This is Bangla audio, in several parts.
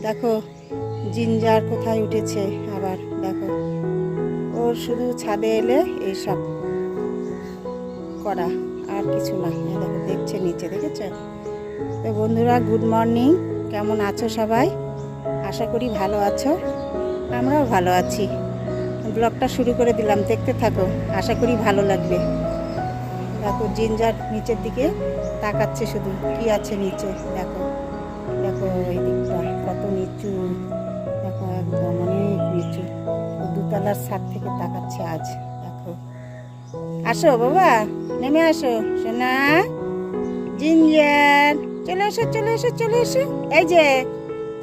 দেখো জিঞ্জার কোথায় উঠেছে আবার, দেখো ওর শুধু ছাদে এলে এইসব করা, আর কিছু না। দেখো দেখছে নিচে, দেখেছ? তো বন্ধুরা, গুড মর্নিং। কেমন আছো সবাই? আশা করি ভালো আছো, আমরাও ভালো আছি। ব্লগটা শুরু করে দিলাম, দেখতে থাকো, আশা করি ভালো লাগবে। দেখো জিঞ্জার নিচের দিকে তাকাচ্ছে, শুধু কি আছে নিচে। দেখো দেখো এই দিকটা কত নিচু, দেখো একদম অনেক নিচু। দুতলার ছাদ থেকে তাকাচ্ছে আজ। দেখো, আসো বাবা, নেমে আসো সোনা। জিঞ্জার চলে এসো, চলে এসো, চলে এসো। এই যে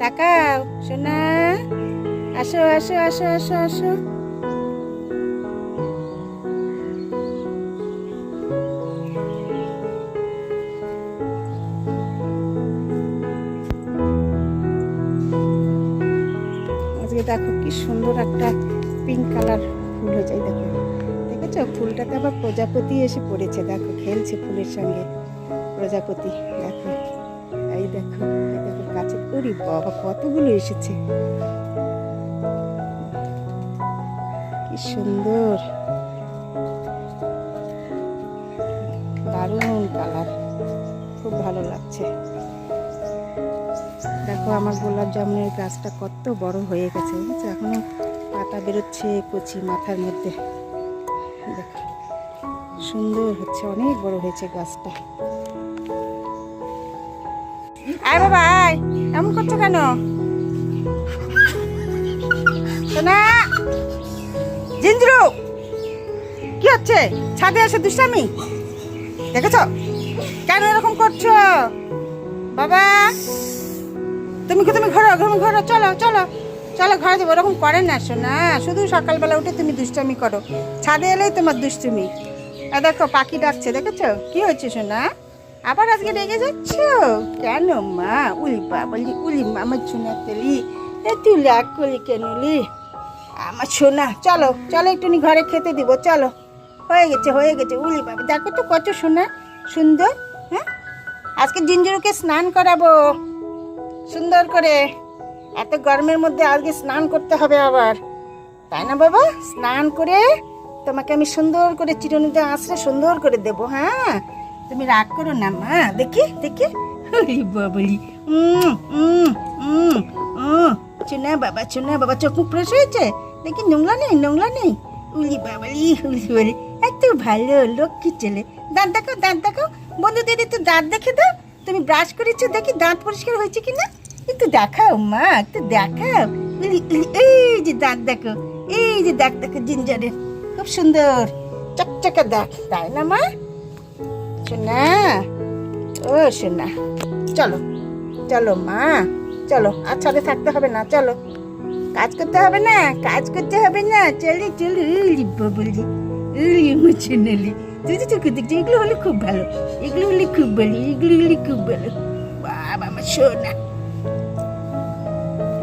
তাকাও সোনা, আসো আসো আসো আসো আসো। আজকে দেখো কি সুন্দর একটা পিঙ্ক কালার ফুল হয়ে যায়। দেখো, দেখেছো? ফুলটাতে আবার প্রজাপতি এসে পড়েছে। দেখো খেলছে ফুলের সঙ্গে প্রজাপতি। দেখো এই দেখো, এই দেখো গাছে, ওরে বাবা কতগুলো এসেছে, কি সুন্দর, দারুণ কালার, খুব ভালো লাগছে। দেখো আমার গোলাপ জামুনের গাছটা কত বড় হয়ে গেছে, বুঝছো? এখনো পাতা বেরোচ্ছে কচি মাথার মধ্যে। দেখো সুন্দর হচ্ছে, অনেক বড় হয়েছে গাছটা। আয় বাবা আয়, এমন করছো কেন সোনা? জিঞ্জরু কি হচ্ছে? ছাদে এসে দুষ্টামি দেখেছো? কেন এরকম করছো বাবা? তুমি ঘরে চলো চলো চলো ঘরে যাবো। ওরকম করেন না সোনা, শুধু সকালবেলা উঠে তুমি দুষ্টামি করো, ছাদে এলেই তোমার দুষ্টুমি। দেখো পাখি ডাকছে, দেখেছো? কি হয়েছে সোনা? আবার আজকে রেগে যাচ্ছ কেন মা? উলি বাবলি, উলি আমার সোনা তেলি, তুই রাগ করলি কেন লি আমার সোনা? চলো চলো একটুনি ঘরে খেতে দিব, চলো। হয়ে গেছে উলি বাবা, দেখো তো কত সোনা সুন্দর। হ্যাঁ, আজকে জিঞ্জুরুকে স্নান করাবো সুন্দর করে। এত গরমের মধ্যে আজকে স্নান করতে হবে আবার, তাই না বাবা? স্নান করে তোমাকে আমি সুন্দর করে চিরুনিতে আঁচড়ে সুন্দর করে দেবো। হ্যাঁ, তুমি রাগ করো না মা। দেখি দেখি, বাবলি, চুনা বাবা, চোখ মুখ ফ্রেশ হয়েছে? দেখি নোংলা নেই। উলি বাবলি, উলি বলি, এত ভালো লক্ষ্মী ছেলে। দাঁত দেখো বন্ধু দিদি, একটু দাঁত দেখে দাও। তুমি ব্রাশ করেছো, দেখি দাঁত পরিষ্কার হয়েছে কিনা, একটু দেখাও মা, একটু দেখাও। এই যে দাঁত দেখো, এই যে দাঁত দেখো জিঞ্জারের, খুব সুন্দর চকচকে দাঁত, তাই না মা? সোনা, ও সোনা, চলো চলো মা, চলো। আর ছাদে থাকতে হবে না, চলো। কাজ করতে হবে না, চলি উলি বলি, উলি মুচুনালি। তুই তো চোখে দেখছি, এগুলো হলে খুব ভালো, এগুলো হলে খুব ভালো। বাবা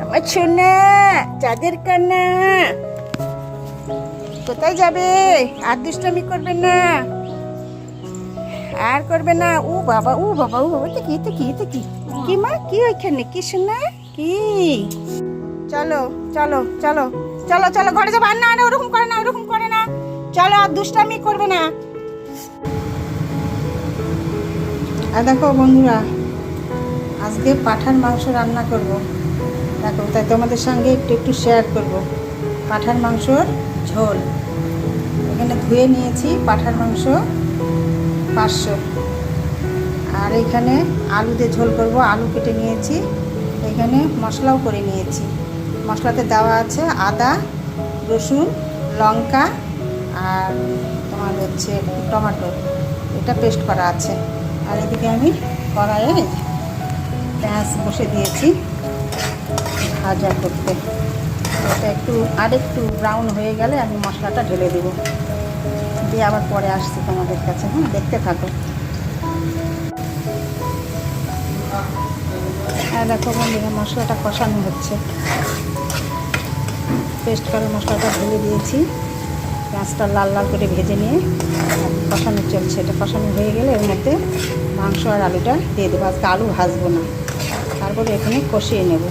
আমার সোনা, চাঁদের কান্না। কোথায় যাবে? আর দুষ্টামি করবে না, আর করবে না। ও বাবা কি মা? কি ওইখানে কি সোনা? কি? চলো ঘরে যাবো। আর না ওরকম করে না, চলো, আর দুষ্টামি করবে না। আর দেখো বন্ধুরা, আজকে পাঁঠার মাংস রান্না করব। দেখো, তাই তোমাদের সঙ্গে একটু শেয়ার করব। পাঁঠার মাংসর ঝোল এখানে ধুয়ে নিয়েছি, পাঁঠার মাংস 500। আর এখানে আলু দিয়ে ঝোল করব, আলু কেটে নিয়েছি। এখানে মশলাও করে নিয়েছি, মশলাতে দেওয়া আছে আদা, রসুন, লঙ্কা আর তোমার হচ্ছে টমেটো, এটা পেস্ট করা আছে। আর এদিকে আমি কড়াইয়ে পেঁয়াজ বসে দিয়েছি ভাজা করতে। এটা আরেকটু ব্রাউন হয়ে গেলে আমি মশলাটা ঢেলে দেবো, দিয়ে আবার পরে আসছি তোমাদের কাছে। হ্যাঁ, দেখতে থাকো। আর দেখো বন্ধুরা, মশলাটা কষানো হচ্ছে, পেস্ট করা মশলাটা ঢেলে দিয়েছি মাছটা লাল লাল করে ভেজে নিয়ে কষানো চলছে। এটা কষানো হয়ে গেলে এর মধ্যে মাংস আর আলুটা দিয়ে দেবো। আজকে আলু ভাজবো না, তারপরে এখানে কষিয়ে নেব।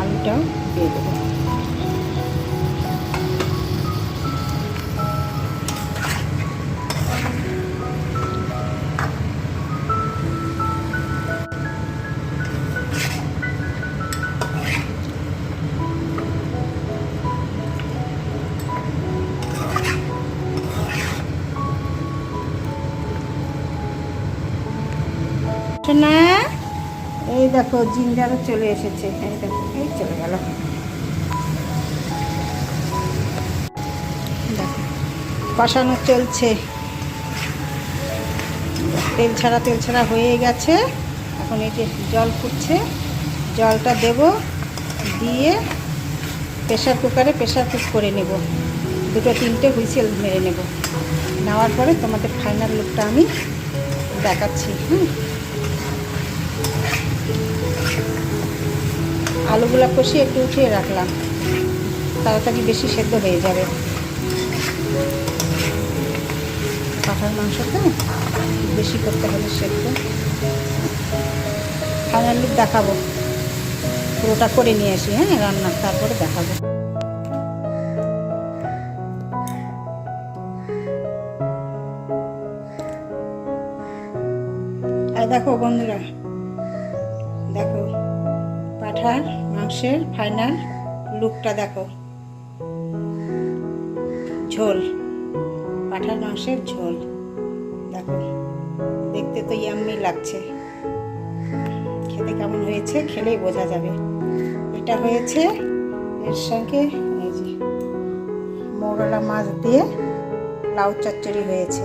আলুটাও দিয়ে দেবো। না, এই দেখো জিঞ্জারও চলে এসেছে। এই দেখো, এই চলে গেল। দেখো কষানো চলছে, তেল ছাড়া হয়ে গেছে। এখন এই যে জল ফুটছে, জলটা দেব, দিয়ে প্রেশার কুক করে নেব। 2-3টে হুইসেল মেরে নেব। নেওয়ার পরে তোমাদের ফাইনাল লুকটা আমি দেখাচ্ছি। আলুগুলো কষিয়ে একটু উঠিয়ে রাখলাম, তাড়াতাড়ি বেশি সেদ্ধ হয়ে যাবে। পাঠার মাংসটা বেশি করতে হলে সেদ্ধ। ফাইনাল লুক দেখাবো, পুরোটা করে নিয়ে আসি রান্না, তারপরে দেখাবো। আর দেখো বন্ধুরা, দেখো পাঠার মাংসের ফাইনাল লুকটা দেখো। ঝোল, পাঠার মাংসের ঝোল দেখো, দেখতে তো ইয়াম্মি লাগছে। খেতে কেমন হয়েছে খেলেই বোঝা যাবে। এটা হয়েছে এর সঙ্গে এই যে মৌরলা মাছ দিয়ে লাউ চচ্চড়ি হয়েছে।